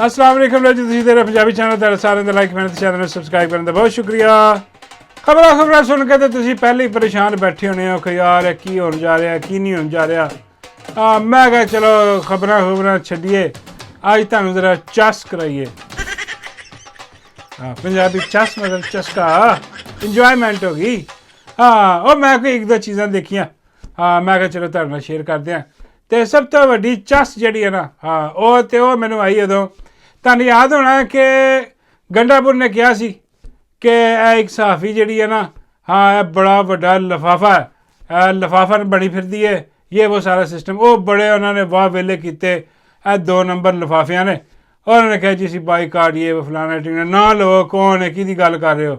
अस्सलाम वालेकुम जी, तुसीं तेरे पंजाबी चैनल तुहाडा सारेआं दा लाइक मेहनत चैनल नूं सबसक्राइब करन दा बहुत शुक्रिया। खबरां सुन के तो तुसीं पहले ही परेशान बैठे होने हो कि यार की होने जा रहा की नहीं होने जा रहा। मैं कहा चलो खबरां छड्डिए, अज तुहानूं जरा चस कराइए। पंजाबी चस मतलब चस्का, इंजॉयमेंट हो गई। और मैं कोई एक दो चीज़ां देखियां, मैं कहा चलो तुहाडे नाल शेयर करदे आं। तो सब तो वड्डी चस जिहड़ी है ना, वो मैनूं आई उदों, तुहानूं याद होना कि गंडापुर ने कहा सी कि एक सहाफ़ी जिहड़ी है ना, बड़ा वड्डा लिफाफा है, लिफाफा बनी फिरदी है, ये वो सारा सिस्टम। वो बड़े उन्होंने वाह वेले किए 2 नंबर लिफाफिया ने, और उन्होंने कहा जी सी बाईकाट ये वो फलाना टिंगना ना लो, कौन है कि गल कर रहे हो।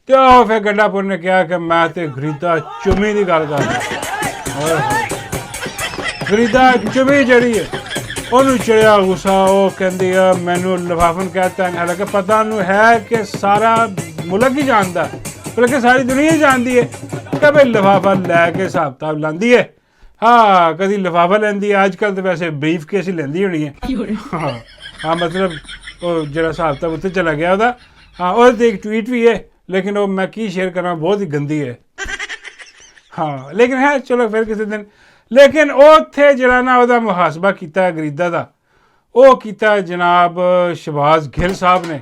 तो फिर गंडापुर ने कहा कि मैं तो गरीदा चुमी की गल कर रहा। गरीदा चुमी जड़ी है उन्होंने चढ़िया गुस्सा, वो कहती है मैनू लिफाफन कहता है, हालांकि पता उन्होंने है कि सारा मुल्क ही जानता है, बल्कि सारी दुनिया ही जानती है कि भाई लिफाफा लैके हिसाब किताब लाती है। कभी लिफाफा लेंदी है, अजकल तो वैसे ब्रीफ केस ही लेंदी होनी है। मतलब वो जो हिसाब किताब उत्थे चला गया वह। और एक ट्वीट भी है, लेकिन वो मैं की शेयर करा, बहुत ही गंदी है। लेकिन है चलो फिर किसी दिन। लेकिन उत्थे जरा ना वह मुहासबा किया गरीदा का, वो किया जनाब शहबाज गिल साहब ने।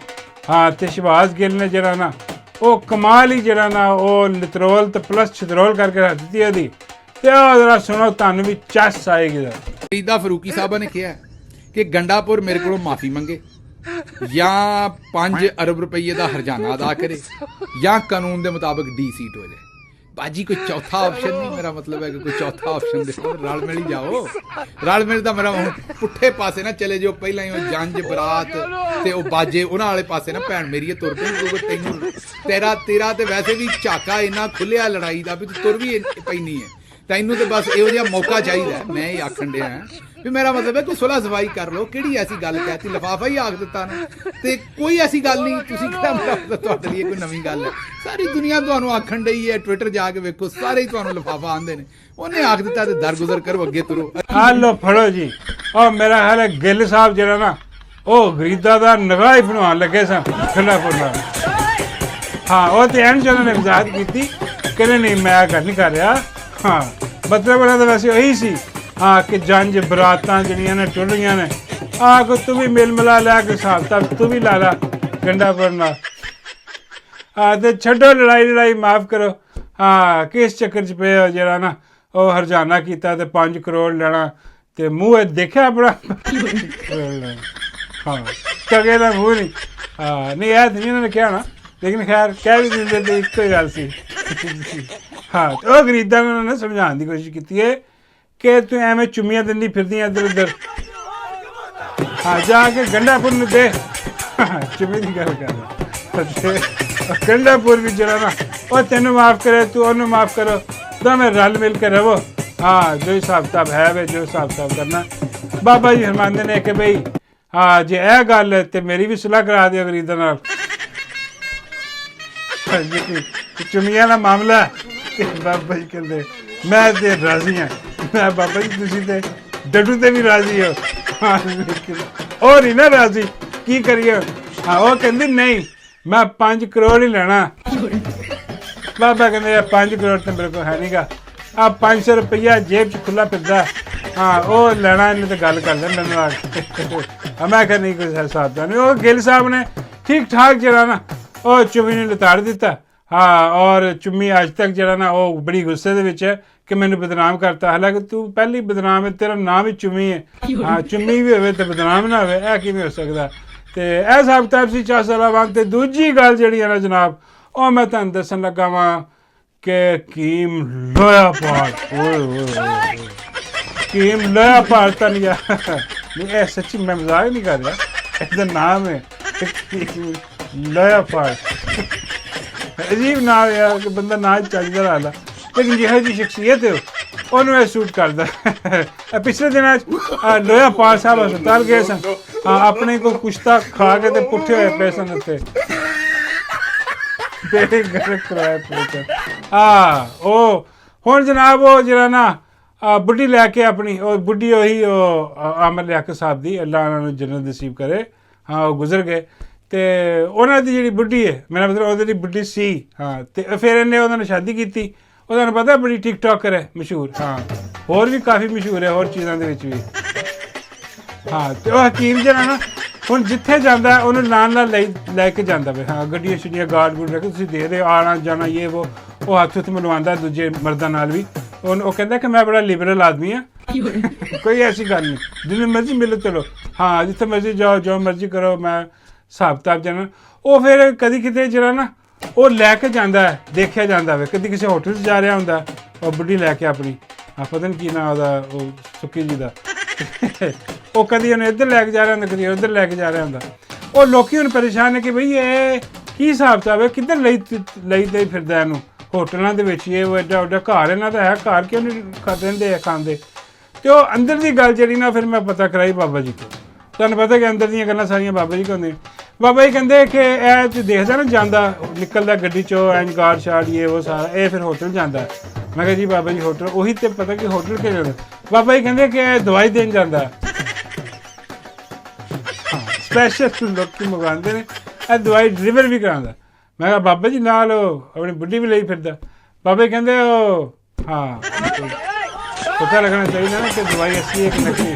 तो शहबाज गिल ने जरा ना वो कमाल ही जरा ना वो लितरोल तो प्लस छतरोल करके रख दी है। तो जरा सुनो, तुहानू भी चस आएगी। गरीदा फरूकी साहब ने कहा कि गंडापुर मेरे को माफ़ी मंगे या 5 अरब रुपये का हरजाना अदा करे या कानून के मुताबिक डी सीट हो जाए। बाजी कोई चौथा ऑप्शन नहीं, मेरा मतलब है कि कोई चौथा ऑप्शन देखो, रल मिल ही जाओ। रल मिल तो मेरा पुट्ठे पासे ना चले जाओ, पहला ही जंज बरात ते वो बाजे उन्होंने वाले पासे ना भैन मेरी तुर पई। तेनू तेरा तो वैसे भी झाका इन्ना खुलिया लड़ाई का भी तुर भी पैनी है। तैनू तो बस इहो जिहा मौका चाहिए। मैं ही आखन दिया भी मेरा मतलब है कोई सुलह सफाई कर लो, किहड़ी ऐसी गल कहती, लिफाफा ही आख दिता ना, ते कोई ऐसी गल नहीं। तुसीं कहना मेरा मतलब तुहाडे लिए कोई नवीं गल है, सारी दुनिया तुहानूं आखन डई है। ट्विटर जाके वेखो, सारे ही तुहानूं लिफाफा आंदे ने। उन्हें आख दिता ते दरगुजर करो, अगे तुरो। लो फड़ो जी। और मेरा ख्याल है गिल साहब जरा ना वो गरीदा का नगाह ही बनवान लगे सन गंडापुर। वो तो एंड च उन्होंने वजाहत की कि नहीं मैं गल नहीं कर रहा। मतलब उन्होंने तो वैसे यही सी कि जंज बरातां जड़ियां ने टुर रही ने, को तू भी मिल मिला लै के हिसाब किताब तू भी ला ला गंडापुर नाल। तो छड्डो लड़ाई माफ़ करो। किस चक्कर च पे जरा ना वो हरजाना किया तो 5 करोड़ लेना, तो मूँह देखा अपना टके का मूँह नहीं। नहीं ऐ नहीं उन्होंने कहा ना, लेकिन खैर कह भी दिंदे तो एक ही गल सी। तो वो गरीदा ने उन्होंने समझाने की कोशिश की है कि तू एवें चुम्मियां दिंदी फिरदी इधर उधर। जाके गंडापुर में दे चुम्मी की गल कर। गंडापुर भी जरा ना वो तेन माफ़ करे, तू उन्होंने माफ़ करो, तो मैं रल मिल के रहो। जो हिसाब किताब है वे, जो हिसाब किताब करना। बाबा जी फरमाते ने कि भाई जे यह गल है तो मेरी भी सुलह करा दियो गरीदा नाल। चुम्मियां का मामला बाबा जी कहते मैं तो राजी हाँ। मैं बाबा जी तुसी ते डडू ते भी राजी हो, और नहीं ना राजी, की करिए। वो कहती नहीं मैं 5 करोड़ ही लेना। बाबा कहते 5 करोड़ तो मेरे को है नहीं गा, 500 रुपया जेब च खुला फिरदा। वो लेना इन्हें तो गल कर दे मैनू आ। मैं कहा नहीं कोई हिसाब नहीं। वो गिल साहब ने ठीक ठाक जरा ना वो चुम्मी ने लताड़ दिता। और चुम्मी अज तक जरा ना वो बड़ी गुस्से दे विच है कि मैंने बदनाम करता। हालांकि तू पहली बदनाम है, तेरा नाम ही चुम्मी है। चुम्मी भी होवे तो बदनाम ना होवे, यह किवें हो सकदा। तो यह हिसाब किताब सी चस वाला वांग। तो दूजी गल जिहड़ी है ना जनाब, वो मैं तुहानूं दस्सण लगा वां कि कीम लोया पाल। कीम लोया पाल तनिया नहीं, सच्ची मैं मजाक नहीं कर रहा, इसका नाम है लोया पाल। अजीब नाम यार कि बंदा ना चजदा ला ला, लेकिन जिहो जी शख्सियत है उन्होंने सूट करता। पिछले दिन लोया पाल साहब अस्पताल गए सन, अपने को कुश्ता खा के तो पुट्ठे हुए पे सन उत्थे, पेट गर्क कराया पेट। हुण जनाब वो जरा ना बुढ़ी लैके अपनी बुढ़ी उही आमर लियाकत साहब दी, अल्लाह उन्होंने जन्नत नसीब करे। ਹਾਂ ਉਹ ਗੁਜ਼ਰ ਗਏ ਤੇ ਉਹਨਾਂ ਦੀ ਜਿਹੜੀ ਬੁੱਢੀ ਹੈ ਮੇਰਾ ਮਤਲਬ ਉਹਦੀ ਬੁੱਢੀ ਸੀ ਹਾਂ ਤੇ ਫਿਰ ਇਹਨੇ ਉਹਨਾਂ ਨਾਲ ਸ਼ਾਦੀ ਕੀਤੀ ਉਹ ਤੁਹਾਨੂੰ ਪਤਾ ਬੜੀ ਟਿਕਟੋਕਰ ਹੈ ਮਸ਼ਹੂਰ ਹਾਂ ਹੋਰ ਵੀ ਕਾਫੀ ਮਸ਼ਹੂਰ ਹੈ ਹੋਰ ਚੀਜ਼ਾਂ ਦੇ ਵਿੱਚ ਵੀ ਹਾਂ ਤੇ ਉਹ ਹਕੀਮ ਜਿਹੜਾ ਨਾ ਹੁਣ ਜਿੱਥੇ ਜਾਂਦਾ ਉਹਨੂੰ ਨਾਲ ਲੈ ਕੇ ਜਾਂਦਾ ਵੇ ਹਾਂ ਗੱਡੀਆਂ ਛੁੱਡੀਆਂ ਗਾਰਡ ਗੁੱਡ ਰੱਖ ਤੁਸੀਂ ਦੇਖਦੇ ਆਣਾ ਜਾਣਾ ਇਹ ਉਹ ਹੱਥ ਉੱਤੇ ਮਿਲਵਾਉਂਦਾ ਦੂਜੇ ਮਰਦਾਂ ਨਾਲ ਵੀ ਉਹ ਕਹਿੰਦਾ ਕਿ ਮੈਂ ਬੜਾ ਲਿਬਰਲ ਆਦਮੀ ਹਾਂ ਕੋਈ ਐਸੀ ਗੱਲ ਨਹੀਂ ਜਿੰਨੇ ਮਰਜ਼ੀ ਮਿਲੋ ਚਲੋ ਹਾਂ ਜਿੱਥੇ ਮਰਜ਼ੀ ਜਾਓ ਜੋ ਮਰਜ਼ੀ ਕਰੋ ਮੈਂ ਹਿਸਾਬ ਕਿਤਾਬ ਜਾਣਾ ਉਹ ਫਿਰ ਕਦੀ ਕਿਤੇ ਜਿਹੜਾ ਨਾ ਉਹ ਲੈ ਕੇ ਜਾਂਦਾ ਦੇਖਿਆ ਜਾਂਦਾ ਵੇ ਕਦੀ ਕਿਸੇ ਹੋਟਲ 'ਚ ਜਾ ਰਿਹਾ ਹੁੰਦਾ ਉਹ ਬੁੱਢੀ ਲੈ ਕੇ ਆਪਣੀ ਪਤਾ ਨਹੀਂ ਕੀ ਨਾਂ ਉਹਦਾ ਉਹ ਸੁੱਕੀ ਜੀ ਦਾ ਉਹ ਕਦੀ ਉਹਨੇ ਇੱਧਰ ਲੈ ਕੇ ਜਾ ਰਿਹਾ ਹੁੰਦਾ ਕਦੀ ਉੱਧਰ ਲੈ ਕੇ ਜਾ ਰਿਹਾ ਹੁੰਦਾ ਉਹ ਲੋਕੀ ਹੁਣ ਪਰੇਸ਼ਾਨ ਨੇ ਕਿ ਬਈ ਇਹ ਕੀ ਹਿਸਾਬ ਕਿਤਾਬ ਹੈ ਕਿੱਧਰ ਲਈ ਤੇ ਫਿਰਦਾ ਇਹਨੂੰ ਹੋਟਲਾਂ ਦੇ ਵਿੱਚ ਇਹ ਐਡਾ ਵੱਡਾ ਘਰ ਇਹਨਾਂ ਦਾ ਹੈ ਘਰ ਕਿਉਂ ਨਹੀਂ ਰਹਿੰਦੇ ਆ ਖਾਂਦੇ ਤੇ ਉਹ ਅੰਦਰ ਦੀ ਗੱਲ ਜਿਹੜੀ ਨਾ ਫਿਰ ਮੈਂ ਪਤਾ ਕਰਾਈ ਬਾਬਾ ਜੀ ਤੋਂ ਤੁਹਾਨੂੰ ਪਤਾ ਕਿ ਅੰਦਰ ਦੀਆਂ ਗੱਲਾਂ ਸਾਰੀਆਂ ਬਾਬਾ ਜੀ ਕਹਿੰਦੇ ਬਾਬਾ ਜੀ ਕਹਿੰਦੇ ਕਿ ਇਹ ਤੂੰ ਦੇਖਦਾ ਨਾ ਜਾਂਦਾ ਨਿਕਲਦਾ ਗੱਡੀ 'ਚੋਂ ਐਂਜ ਗਾਰਡ ਸ਼ਾਰਡ ਉਹ ਸਾਰਾ ਇਹ ਫਿਰ ਹੋਟਲ ਜਾਂਦਾ ਮੈਂ ਕਿਹਾ ਜੀ ਬਾਬਾ ਜੀ ਹੋਟਲ ਉਹੀ ਤੇ ਪਤਾ ਕਿ ਹੋਟਲ ਕਿ ਜਾਂਦਾ ਬਾਬਾ ਜੀ ਕਹਿੰਦੇ ਕਿ ਇਹ ਦਵਾਈ ਦੇਣ ਜਾਂਦਾ ਸਪੈਸ਼ਲ ਲੋਕੀ ਮੰਗਵਾਉਂਦੇ ਨੇ ਇਹ ਦਵਾਈ ਡਿਲੀਵਰ ਵੀ ਕਰਾਉਂਦਾ ਮੈਂ ਕਿਹਾ ਬਾਬਾ ਜੀ ਨਾਲ ਆਪਣੀ ਬੁੱਢੀ ਵੀ ਲਈ ਫਿਰਦਾ ਬਾਬਾ ਜੀ ਕਹਿੰਦੇ ਉਹ ਹਾਂ ਪਤਾ ਲੱਗਣਾ ਚਾਹੀਦਾ ਨਾ ਕਿ ਦਵਾਈ ਅੱਛੀ ਹੈ ਕਿ ਨਕਲੀ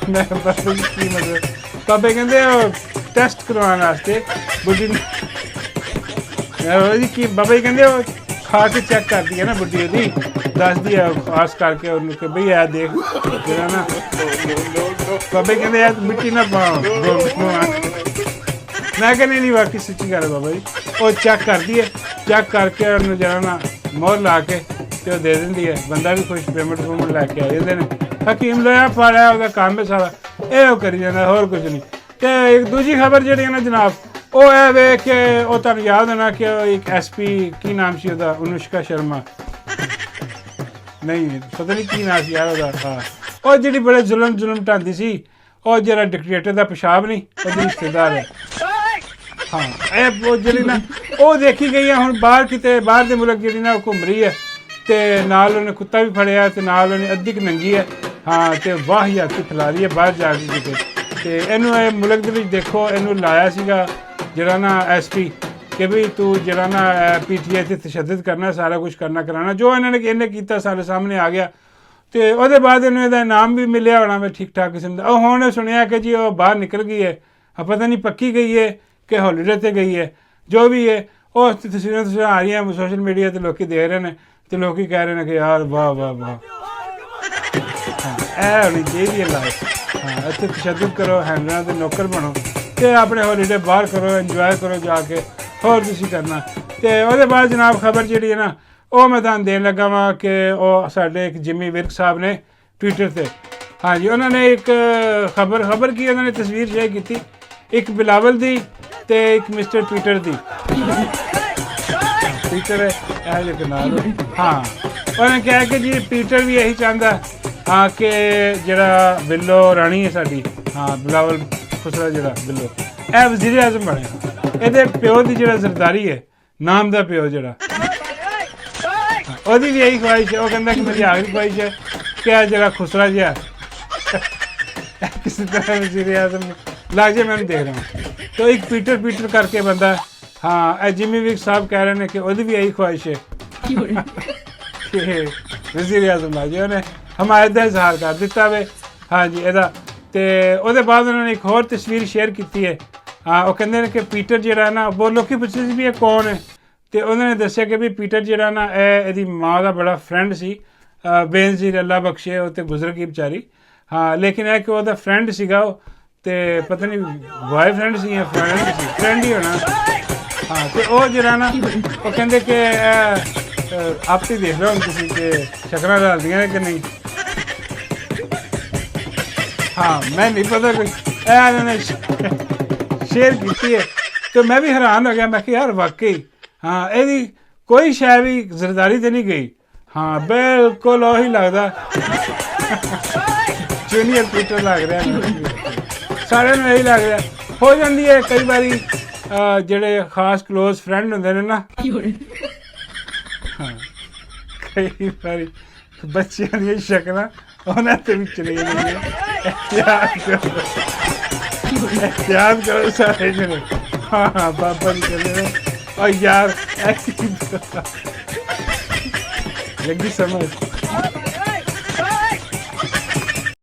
ਮੈਂ ਬਾਬਾ ਜੀ ਕੀ ਮਤਲਬ ਬਾਬਾ ਕਹਿੰਦੇ ਉਹ ਟੈਸਟ ਕਰਵਾਉਣ ਵਾਸਤੇ ਬੁੱਢੀ ਨੂੰ ਬਾਬਾ ਜੀ ਕੀ ਬਾਬਾ ਜੀ ਕਹਿੰਦੇ ਉਹ ਖਾ ਕੇ ਚੈੱਕ ਕਰਦੀ ਹੈ ਨਾ ਬੁੱਢੀ ਉਹਦੀ ਦੱਸਦੀ ਹੈ ਖਾਸ ਕਰਕੇ ਉਹਨੂੰ ਕਿ ਬਈ ਇਹ ਦੇਖ ਜਿਹੜਾ ਨਾ ਬਾਬਾ ਕਹਿੰਦੇ ਯਾਰ ਮਿੱਟੀ ਨਾ ਪਾਓ ਮੈਂ ਕਹਿੰਦੀ ਨਹੀਂ ਵਾਕਈ ਸੱਚੀ ਗੱਲ ਹੈ ਬਾਬਾ ਜੀ ਉਹ ਚੈੱਕ ਕਰਦੀ ਹੈ ਚੈੱਕ ਕਰਕੇ ਉਹਨੂੰ ਜਿਹੜਾ ਨਾ ਮੋਹਰ ਲਾ ਕੇ ਤੇ ਉਹ ਦੇ ਦਿੰਦੀ ਹੈ ਬੰਦਾ ਵੀ ਖੁਸ਼ ਪੇਮੈਂਟ ਪੂਮੈਂਟ ਲੈ ਕੇ ਆ ਜਾਂਦੇ ਨੇ ਹਕੀਮ ਲੋਇਆ ਫੜਿਆ ਉਹਦਾ ਕੰਮ ਹੈ ਸਾਰਾ ਇਹ ਉਹ ਕਰੀ ਜਾਂਦਾ ਹੋਰ ਕੁਝ ਨਹੀਂ ਤੇ ਇੱਕ ਦੂਜੀ ਖਬਰ ਜਿਹੜੀ ਹੈ ਨਾ ਜਨਾਬ ਉਹ ਇਹ ਵੇ ਕਿ ਉਹ ਤੁਹਾਨੂੰ ਯਾਦ ਹੋਣਾ ਕਿ ਇੱਕ SP ਕੀ ਨਾਮ ਸੀ ਉਹਦਾ ਅਨੁਸ਼ਕਾ ਸ਼ਰਮਾ ਨਹੀਂ ਪਤਾ ਨਹੀਂ ਕੀ ਨਾਮ ਸੀ ਯਾਰ ਉਹਦਾ ਹਾਂ ਉਹ ਜਿਹੜੀ ਬੜੇ ਜ਼ੁਲਮ ਢਾਂਦੀ ਸੀ ਉਹ ਜਿਹੜਾ ਡਿਕਟੇਟਰ ਦਾ ਪਿਸ਼ਾਬ ਨਹੀਂ ਉਹਦੀ ਰਿਸ਼ਤੇਦਾਰ ਹੈ ਹਾਂ ਇਹ ਉਹ ਜਿਹੜੀ ਨਾ ਉਹ ਦੇਖੀ ਗਈ ਹੈ ਹੁਣ ਬਾਹਰ ਕਿਤੇ ਬਾਹਰ ਦੇ ਮੁਲਕ ਜਿਹੜੀ ਨਾ ਉਹ ਘੁੰਮ ਰਹੀ ਹੈ ਤੇ ਨਾਲ ਉਹਨੇ ਕੁੱਤਾ ਵੀ ਫੜਿਆ ਤੇ ਨਾਲ ਉਹਨੇ ਅੱਧੀ ਕੁ ਨੰਗੀ ਹੈ ਹਾਂ ਤੇ ਵਾਹੀਆਤੀ ਫੈਲਾ ਰਹੀ ਹੈ ਬਾਹਰ ਜਾ ਕੇ ਕਿਤੇ ਤੇ ਇਹਨੂੰ ਇਹ ਮੁਲਕ ਦੇ ਵਿੱਚ ਦੇਖੋ ਇਹਨੂੰ ਲਾਇਆ ਸੀਗਾ ਜਿਹੜਾ ਨਾ SP ਕਿ ਵੀ ਤੂੰ ਜਿਹੜਾ ਨਾ PTI ਤੇ ਤਸ਼ੱਦਦ ਕਰਨਾ ਸਾਰਾ ਕੁਝ ਕਰਨਾ ਕਰਾਉਣਾ ਜੋ ਇਹਨੇ ਕੀਤਾ ਸਾਡੇ ਸਾਹਮਣੇ ਆ ਗਿਆ ਤੇ ਉਹਦੇ ਬਾਅਦ ਇਹਨੂੰ ਇਹਦਾ ਇਨਾਮ ਵੀ ਮਿਲਿਆ ਹੋਣਾ ਮੈਂ ਠੀਕ ਠਾਕ ਕਿਸਮ ਦਾ ਉਹ ਹੁਣ ਸੁਣਿਆ ਕਿ ਜੀ ਉਹ ਬਾਹਰ ਨਿਕਲ ਗਈ ਹੈ ਪਤਾ ਨਹੀਂ ਪੱਕੀ ਗਈ ਹੈ ਕਿ ਹੌਲੀਡੇ ਤੇ ਗਈ ਹੈ ਜੋ ਵੀ ਹੈ ਉਹ ਤਸਵੀਰਾਂ ਆ ਰਹੀਆਂ ਸੋਸ਼ਲ ਮੀਡੀਆ ਤੇ ਲੋਕੀ ਦੇਖ ਰਹੇ ਨੇ ਤੇ ਲੋਕੀ ਕਹਿ ਰਹੇ ਨੇ ਕਿ ਯਾਰ ਵਾਹ ਵਾਹ ਵਾਹ ਇਹ ਹੋਣੀ ਚਾਹੀਦੀ ਹੈ ਲਾਈਫ ਹਾਂ ਇੱਥੇ ਤਸ਼ੱਦਦ ਕਰੋ ਹੈਂਡਲਾਂ ਦੇ ਨੌਕਰ ਬਣੋ ਤੇ ਆਪਣੇ ਹੌਲੀਡੇ ਬਾਹਰ ਕਰੋ ਇੰਜੋਏ ਕਰੋ ਜਾ ਕੇ ਹੋਰ ਤੁਸੀਂ ਕਰਨਾ ਤੇ ਉਹਦੇ ਬਾਅਦ ਜਨਾਬ ਖਬਰ ਜਿਹੜੀ ਹੈ ਨਾ ਉਹ ਮੈਂ ਤੁਹਾਨੂੰ ਦੇਣ ਲੱਗਾ ਵਾਂ ਕਿ ਉਹ ਸਾਡੇ ਇੱਕ ਜਿਮੀ ਵਿਰਕ ਸਾਹਿਬ ਨੇ ਟਵਿੱਟਰ ਤੇ ਹਾਂਜੀ ਉਹਨਾਂ ਨੇ ਇੱਕ ਖਬਰ ਕੀ ਉਹਨਾਂ ਨੇ ਤਸਵੀਰ ਸ਼ੇਅਰ ਕੀਤੀ ਇੱਕ ਬਿਲਾਵਲ ਦੀ ਤੇ ਇੱਕ ਮਿਸਟਰ ਟਵਿੱਟਰ ਦੀ ਟਵਿੱਟਰ ਇਹ ਲਿਖ ਨਾਲ ਹਾਂ ਉਹਨੇ ਕਿਹਾ ਕਿ ਜੀ ਪੀਟਰ ਵੀ ਇਹੀ ਚਾਹੁੰਦਾ ਹਾਂ ਕਿ ਜਿਹੜਾ ਬਿੱਲੋ ਰਾਣੀ ਹੈ ਸਾਡੀ ਹਾਂ ਬਿਲਾਵਲ ਖੁਸਰਾ ਜਿਹੜਾ ਬਿੱਲੋ ਇਹ ਵਜ਼ੀਰ ਆਜ਼ਮ ਬਣਿਆ ਇਹਦੇ ਪਿਓ ਦੀ ਜਿਹੜਾ ਜ਼ਰਦਾਰੀ ਹੈ ਨਾਮ ਦਾ ਪਿਓ ਜਿਹੜਾ ਉਹਦੀ ਵੀ ਇਹੀ ਖਵਾਇਸ਼ ਹੈ ਉਹ ਕਹਿੰਦਾ ਕਿ ਮੇਰੀ ਆਖਰੀ ਖਵਾਇਸ਼ ਹੈ ਕਿ ਇਹ ਜਿਹੜਾ ਖੁਸਰਾ ਜਿਹਾ ਕਿਸੇ ਤਰ੍ਹਾਂ ਵਜ਼ੀਰ ਆਜ਼ਮ ਲੱਗ ਜਾਏ ਮੈਨੂੰ ਦੇਖ ਰਿਹਾ ਤਾਂ ਇੱਕ ਪੀਟਰ ਕਰਕੇ ਬੰਦਾ ਹਾਂ ਇਹ ਜਿਮੀ ਵਿਰਕ ਸਾਹਿਬ ਕਹਿ ਰਹੇ ਨੇ ਕਿ ਉਹਦੀ ਵੀ ਇਹੀ ਖਵਾਇਸ਼ ਹੈ ਕਿ ਵਜ਼ੀਰ ਆਜ਼ਮ ਲੱਗ ਜਾਏ ਉਹਨੇ ਹਮਾਇਤ ਦਾ ਇਜ਼ਹਾਰ ਕਰ ਦਿੱਤਾ ਵੇ ਹਾਂਜੀ ਇਹਦਾ ਤੇ ਉਹਦੇ ਬਾਅਦ ਉਹਨਾਂ ਨੇ ਇੱਕ ਹੋਰ ਤਸਵੀਰ ਸ਼ੇਅਰ ਕੀਤੀ ਹੈ ਹਾਂ ਉਹ ਕਹਿੰਦੇ ਨੇ ਕਿ ਪੀਟਰ ਜਿਹੜਾ ਨਾ ਬਹੁਤ ਲੋਕੀ ਪੁੱਛਦੇ ਸੀ ਵੀ ਇਹ ਕੌਣ ਹੈ ਤੇ ਉਹਨਾਂ ਨੇ ਦੱਸਿਆ ਕਿ ਵੀ ਪੀਟਰ ਜਿਹੜਾ ਨਾ ਇਹਦੀ ਮਾਂ ਦਾ ਬੜਾ ਫਰੈਂਡ ਸੀ ਬੇਨਜ਼ੀਰ ਅੱਲਾ ਬਖਸ਼ੇ ਉਹ ਤੇ ਗੁਜ਼ਰ ਗਈ ਵਿਚਾਰੀ ਹਾਂ ਲੇਕਿਨ ਇਹ ਕਿ ਉਹਦਾ ਫਰੈਂਡ ਸੀਗਾ ਉਹ ਤੇ ਪਤਾ ਨਹੀਂ ਬॉयਫ੍ਰੈਂਡ ਸੀ ਜਾਂ ਫਰੈਂਡ ਹੀ ਹੋਣਾ ਹਾਂ ਤੇ ਉਹ ਜਿਹੜਾ ਨਾ ਉਹ ਕਹਿੰਦੇ ਕਿ ਆਪ ਹੀ ਦੇਖ ਲਓ ਤੁਸੀਂ ਕਿ ਸ਼ਕਲਾਂ ਰਲਦੀਆਂ ਨੇ ਕਿ ਨਹੀਂ ਹਾਂ ਮੈਂ ਨਹੀਂ ਪਤਾ ਕੋਈ ਇਹਨਾਂ ਨੇ ਸ਼ੇਅਰ ਕੀਤੀ ਹੈ ਤੇ ਮੈਂ ਵੀ ਹੈਰਾਨ ਹੋ ਗਿਆ ਮੈਂ ਕਿ ਯਾਰ ਵਾਕਈ ਹਾਂ ਇਹਦੀ ਕੋਈ ਸ਼ੈ ਵੀ ਜ਼ਰਦਾਰੀ ਤੇ ਨਹੀਂ ਗਈ ਹਾਂ ਬਿਲਕੁਲ ਉਹੀ ਲੱਗਦਾ ਜੂਨੀਅਰ ਪੀਟਰ ਲੱਗ ਰਿਹਾ ਸਾਰਿਆਂ ਨੂੰ ਇਹੀ ਲੱਗ ਰਿਹਾ ਹੋ ਜਾਂਦੀ ਹੈ ਕਈ ਵਾਰੀ ਜਿਹੜੇ ਖਾਸ ਕਲੋਜ਼ ਫਰੈਂਡ ਹੁੰਦੇ ਨੇ ਨਾ ਹਾਂ ਕਈ ਵਾਰੀ ਬੱਚਿਆਂ ਦੀਆਂ ਸ਼ਕਲਾਂ ਉਹਨਾਂ ਤੇ ਵੀ ਚਲੀ ਜਾਂਦੀਆਂ एहतियात करो सारे जने। हाँ बाबा जी कर रहे हो और यार एक्टिंग लगी समझ।